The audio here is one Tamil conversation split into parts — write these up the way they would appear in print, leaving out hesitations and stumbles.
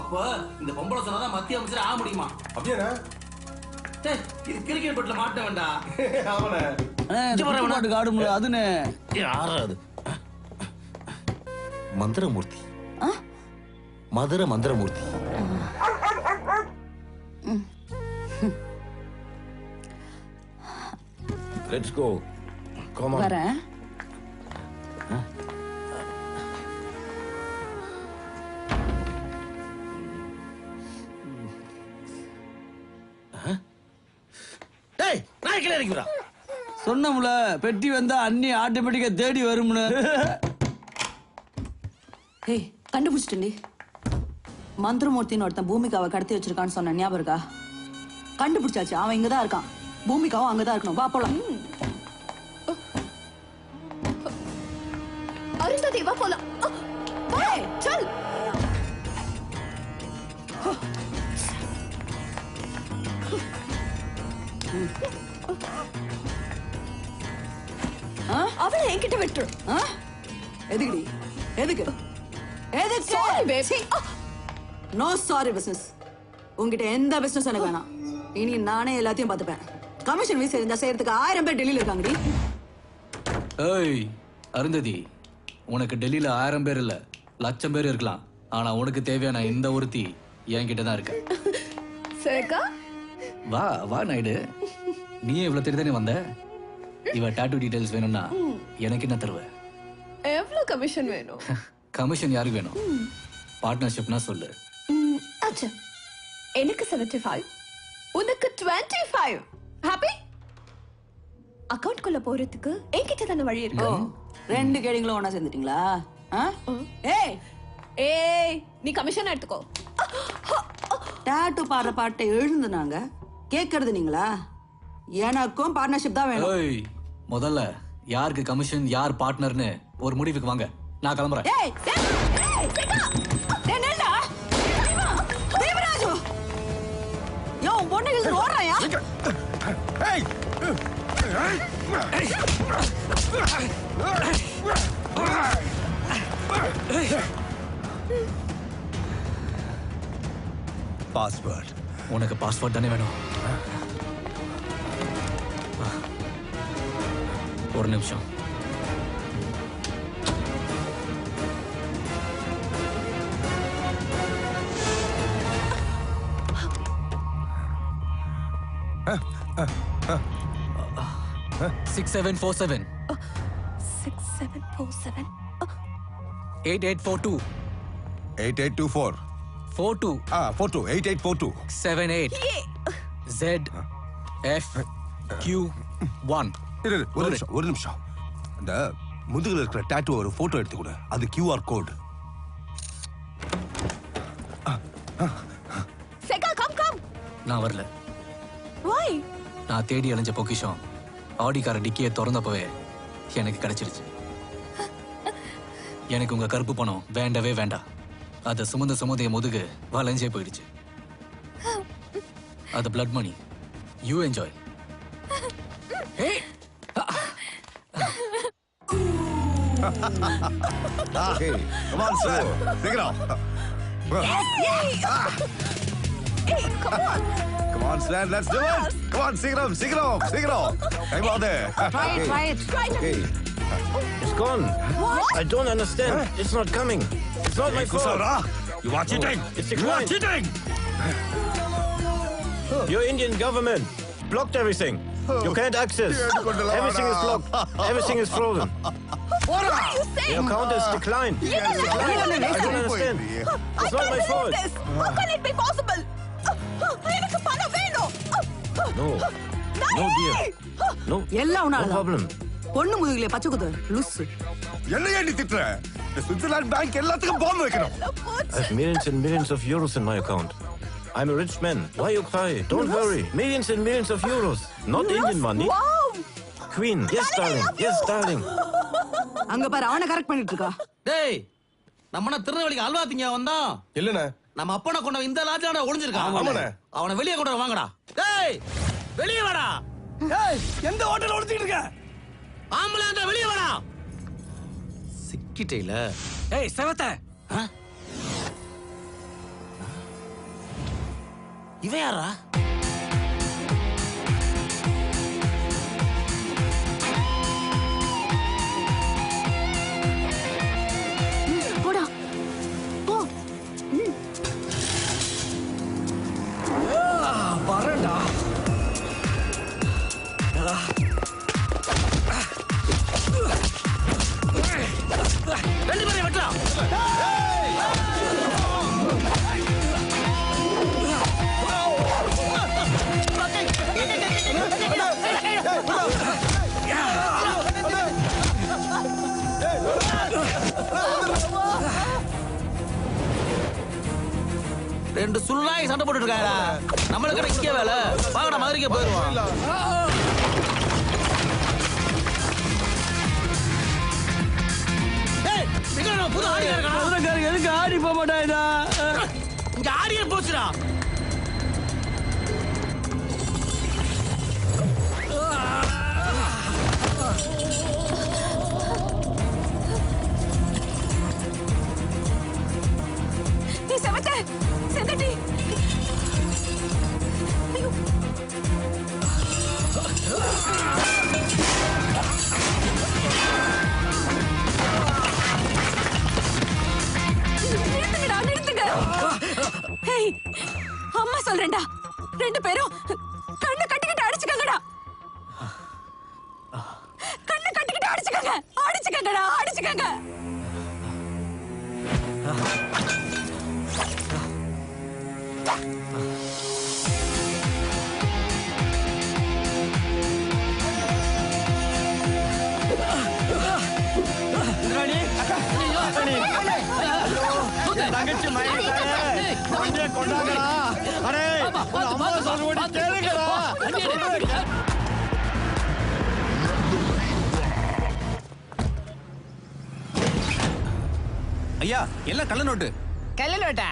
அப்ப இந்த பொம்பளை சொன்னாதான் மத்திய அமைச்சர் ஆக முடியுமா? அப்படியாண்ணே? இது கிரிக்கெட் பட்ல மாட்ட வேண்டாம். ஆமாண்ணே காடுமுல அதுன்னு யாரா அது? மந்திரமூர்த்தி, மதுர Manthiramoorthy. Let's go. Come on. வரேன். டேய், நான் கீழ இறங்கி வரா. சொன்னமுல பெட்டி வந்தா அண்ணி ஆட்டோமேட்டிக்கா தேடி வரும்னு. ஏய், கண்டுபிடிச்சிட்டேன்டி. மந்திரமூர்த்தின்னு ஒருத்தன் பூமிகாவை கடத்தி வச்சிருக்கான்னு சொன்ன ஞாபகம் இருக்கா? கண்டுபிடிச்சாச்சு, அவன் இங்கதான் இருக்கான். பூமிகாவும் அங்கதான் இருக்கணும். வா போலாம். அருந்ததி வா போலாம். ஏய், चल. அவளை என்கிட்ட விட்டுரு. எதுக்குடி? எதுக்கு? Sorry baby. No sorry business. உங்ககிட்ட எந்த பிசினஸ் எனக்கு வேணாம். இனி நானே எல்லாத்தையும் பார்த்துப்பேன். கமிஷன் வீச இருந்தா செய்யறதுக்கு 1000 பேர் டெல்லியில இருக்காங்கடி. ஏய் அருந்ததி, உனக்கு டெல்லியில 1000 பேர் இல்ல 1,00,000 பேர் இருக்கலாம். ஆனா உனக்கு தேவையான இந்த ஒருத்தி என்கிட்ட தான் இருக்கு. சேகா வா வா நாயுடு, நீ இவ்வளவு தேடி தானே வந்த? இவ டாட்டூ டீடைல்ஸ் வேணும்னா எனக்கு என்ன தருவ? எவ்வளவு கமிஷன் வேணும்? கமிஷன் யாருக்கு வேணும்? பார்ட்னர்ஷிப்னா சொல்லு. அச்சா, எனக்கு 75, உனக்கு 25. ஹாப்பி? அக்கவுண்ட் குள்ள போறதுக்கு என்கிட்ட தான வழி இருக்கு. ரெண்டு கேடிங்களும் ஒண்ணா சேர்ந்துட்டீங்களா? ஏய் ஏய், நீ கமிஷன் எடுத்துக்கோ. டாட்டூ பாடுற பாட்டை எழுந்துனாங்க, கேட்கறது நீங்களா? எனக்கும் பார்ட்னர்ஷிப் தான் வேணும். ஏய், முதல்ல யாருக்கு கமிஷன் யார் பார்ட்னர்னு ஒரு முடிவுக்கு வாங்க. நான் கிளம்புறேன். ஏய் ஏய் சேகா, டேய் நில்லுடா. தேவராஜு, யோ பொண்ணு இழுத்து ஓடுறாயா? ஏய் பாஸ்வேர்ட். உனக்கு பாஸ்வேர்ட் தானே வேணும்? ஒரு நிமிஷம். Six seven four seven. 6747. 8842. 8824. 42. 42. 8842. 78. Z F Q 1. இரு ஒரு நிமிஷம். அந்த முதுகுல இருக்கிற டாட்டூ ஒரு போட்டோ எடுத்து கொடு. அது QR கோட். சேகா கம். நான் வரல. Why? நான் தேடி அலைஞ்ச பொக்கிஷம் ஆடிக்கார டிக்கியை திறந்தப்பவே எனக்கு கிடைச்சிருச்சு. எனக்கு உங்க கருப்பு பணம் வேண்டவே வேண்டாம். அதை சுமந்த என் முதுகு வளைஞ்சே போயிடுச்சு. அது blood money. You enjoy. Okay, come on, sir. Take it off. Hey, come on. Come on, Stan, let's do it. Come on, sing it off. Come on there. Try it. Okay. It's gone. What? I don't understand. It's not coming. It's not my fault. You are cheating. It's declined. cheating. Your Indian government blocked everything. You can't access. Everything is blocked. Everything is frozen. What are you saying? Your account is declined. Declined. I don't understand. It's not my fault. How can it be possible? எனக்கு பணம் வேணும். No. No, dear. No. எல்லாம் No உன்னால problem. பொண்ணு முதுகுல பச்சை குத்து லூசு. என்ன ஏண்டி திட்டுற? இந்த சுவிட்சர்லாந்து பேங்க் எல்லாத்துக்கும் பாம்பு வைக்கணும். I have millions and millions of euros in my account. I'm a rich man. Why you cry? Don't worry. Millions and millions of euros. Not Indian money. Wow. Queen. Yes, darling. Yes, darling. அங்க பாரு, அவனை கரெக்ட் பண்ணிட்டு இருக்கா. டேய், நம்ம திருநெல்வேலிக்கு அல்வா திங்க வந்தோம். இல்லண்ணே. நம்ம அப்பனை கொண்ட இந்த லாட்ஜான ஒளிஞ்சிருக்கான். ஆமாண்ணே. அவனை வெளியே கொண்டு வர வாங்கடா. டேய், வெளியே வாடா. ஏய், எந்த ஹோட்டல்ல ஒளிஞ்சிட்டு இருக்க? ஆம்பளை அந்த வெளியே வாடா. சிக்கிட்டேல. ஏய், செவத்த. இவன் யாரா? போடா போ. வரேன்டா. ரெண்டு பேரையும் வெட்டலாம். ரெண்டு சுள்ளாய் சண்டை போட்டுட்டு இருக்காங்க. நம்மளுக்கு இங்கே வேலை. வாங்கடா மதுரைக்கு போயிடுவோம். புது ஆடியா இருக்கா? எதுக்கு ஆடி போக மாட்டாடா? இங்க ஆடியே போச்சுடா. நீ செவச்ச செந்தட்டி. ஐயோ நிறுத்துங்கடா நிறுத்துங்க. ஹேய் அம்மா சொல்றேன்டா, ரெண்டு பேரும் கண்ணு கட்டிக்கிட்டு அடிச்சுக்கங்கடா. கண்ணு கட்டிக்கிட்டு அடிச்சுக்கங்க. அடிச்சுக்கங்கடா அடிச்சுக்கங்க. தங்கச்சி மயக்க கொண்டாங்கடா. அடே அம்மா சொல்லுடி கேளுங்கடா. ஐயா எல்லாம் கள்ள நோட்டு. கல்லலோட்டா.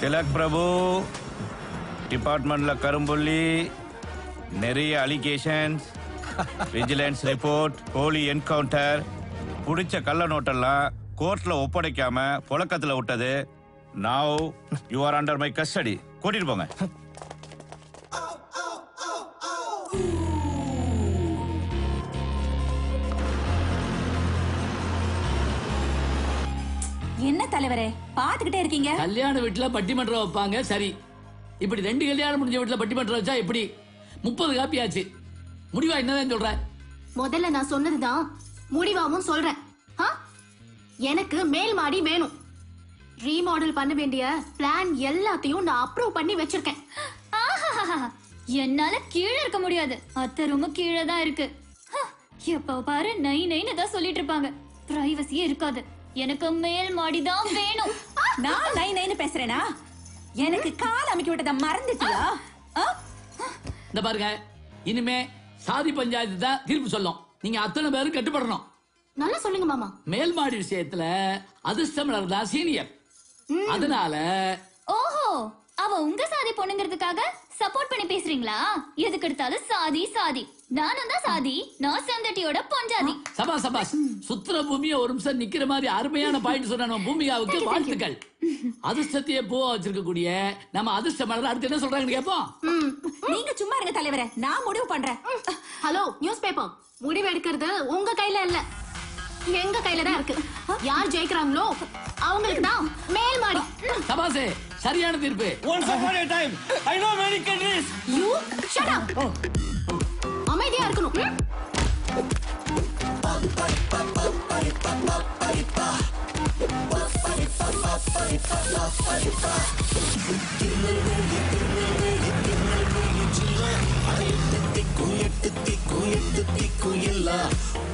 திலக் பிரபு டிபார்ட்மெண்ட்ல கரும்புள்ளி, நிறைய அலிகேஷன்ஸ், விஜிலன்ஸ் ரிப்போர்ட், போலி என்கவுண்டர், புடிச்ச கள்ள நோட்டெல்லாம் கோர்ட்ல ஒப்படைக்காம புழக்கத்துல விட்டது. Now you are under my custody. கூட்டிட்டு போங்க. என்ன தலைவரே பாத்துக்கிட்டே இருக்கீங்க? கல்யாண வீட்டுல பட்டிமன்றம் வைப்பாங்க. சரி, இப்படி 2 கல்யாணம் முடிஞ்ச வீட்டுல பட்டிமன்றம் வச்சா எப்படி? 30 காப்பி ஆச்சு. முடிவா என்னதான் சொல்ற? முதல்ல நான் சொன்னதுதான் முடிவாவும் சொல்றேன். எனக்கு மேல் மாடி வேணும். ரீமாடல் பண்ண வேண்டிய பிளான் எல்லாத்தையும் நான் அப்ரூவ் பண்ணி வச்சிருக்கேன். என்னால கீழே இருக்க முடியாது. அத்தை ரூம் கீழே தான் இருக்கு. எப்ப பாரு நை நைன்னு தான் சொல்லிட்டு இருப்பாங்க. பிரைவசியே இருக்காது. எனக்கு மேல் மாடி தான் வேணும். நான் நை நைன்னு பேசுறேனா? எனக்கு கால் அமைக்க விட்டத மறந்துட்டியா? இந்த பாருங்க, இனிமே சாதி பஞ்சாயத்து தான் தீர்ப்பு சொல்லும். நீங்க அத்தனை பேரும் கட்டுப்படணும். நல்லா சொல்லுங்க மாமா. மேல் மாடி விஷயத்துல அதிர்ஷ்டம் தான் சீனியர். அதனால ஓஹோ, அவ உங்க சாதி பொண்ணுங்கிறதுக்காக சப்போர்ட் பண்ணி பேசுறீங்களா? எதுக்கு எடுத்தாலும் சாதி சாதி. நானும் தான் சாதி. நான் சந்தட்டியோட பொஞ்சாதி. சபா சபாஸ். சுத்திர பூமியை ஒரு நிமிஷம் நிக்கிற மாதிரி அருமையான பாயிண்ட் சொன்ன பூமிகாவுக்கு வாழ்த்துக்கள். அதிர்ஷ்டத்தையே பூவா வச்சிருக்கக்கூடிய நம்ம அதிர்ஷ்ட மலர் அடுத்து என்ன சொல்றாங்கன்னு கேட்போம். நீங்க சும்மா இருங்க தலைவரே, நான் முடிவு பண்றேன். ஹலோ நியூஸ் பேப்பர், முடிவு எடுக்கிறது உங்க கையில இல்ல, எங்க கையில தான் இருக்கு. யார் ஜெயிக்கிறாங்களோ அவங்களுக்கு தான் மேல் மாடி. சபாசே, சரியான தீர்ப்பு. Once upon a time, I know many countries. You shut up. அமைதியா இருக்கணும்.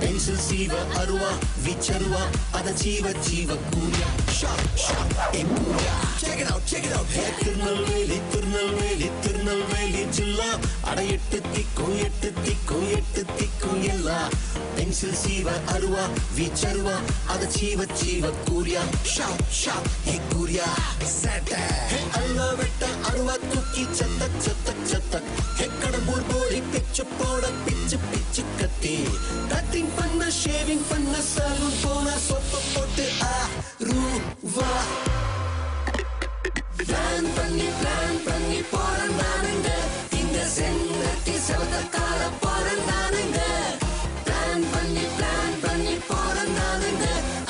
பென்சில் சீவ அருவா விச்சருவா அத ஜீவ ஜீவ கூயா ஷாக் ஷாக் எங்கூயா check it out Tirunelveli Tirunelveli Tirunelveli ஜில்லா அட எட்டு திக்கும் எல்லாம் பென்சில் சீவ அருவா விச்சருவா அத ஜீவ ஜீவ கூயா ஷாக் ஷாக் எங்கூயா சட்ட அல்வா வெட்ட அருவா தூக்கி சத்தக் சத்தக் சத்தக் கடம்பூர் போடி பிச்சு போட பிச்சு பிச்சு கத்தி கட்டிங் பண்ண ஷேவிங் பண்ண சலூன் போன சொப்ப போட்டு ரூவா பிளான் பண்ணி போறந்தானுங்க இந்த செங்கட்டி செவத்தக்கார போறந்தானுங்க பிளான் பண்ணி போறந்தானுங்க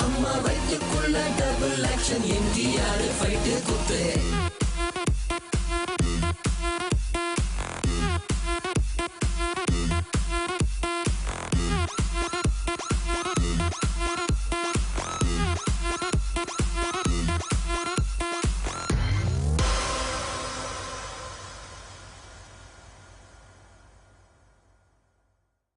அம்மா வயிற்றுக்குள்ள டபுள் ஆக்ஷன் எம்ஜிஆர் ஃபைட்டு குத்து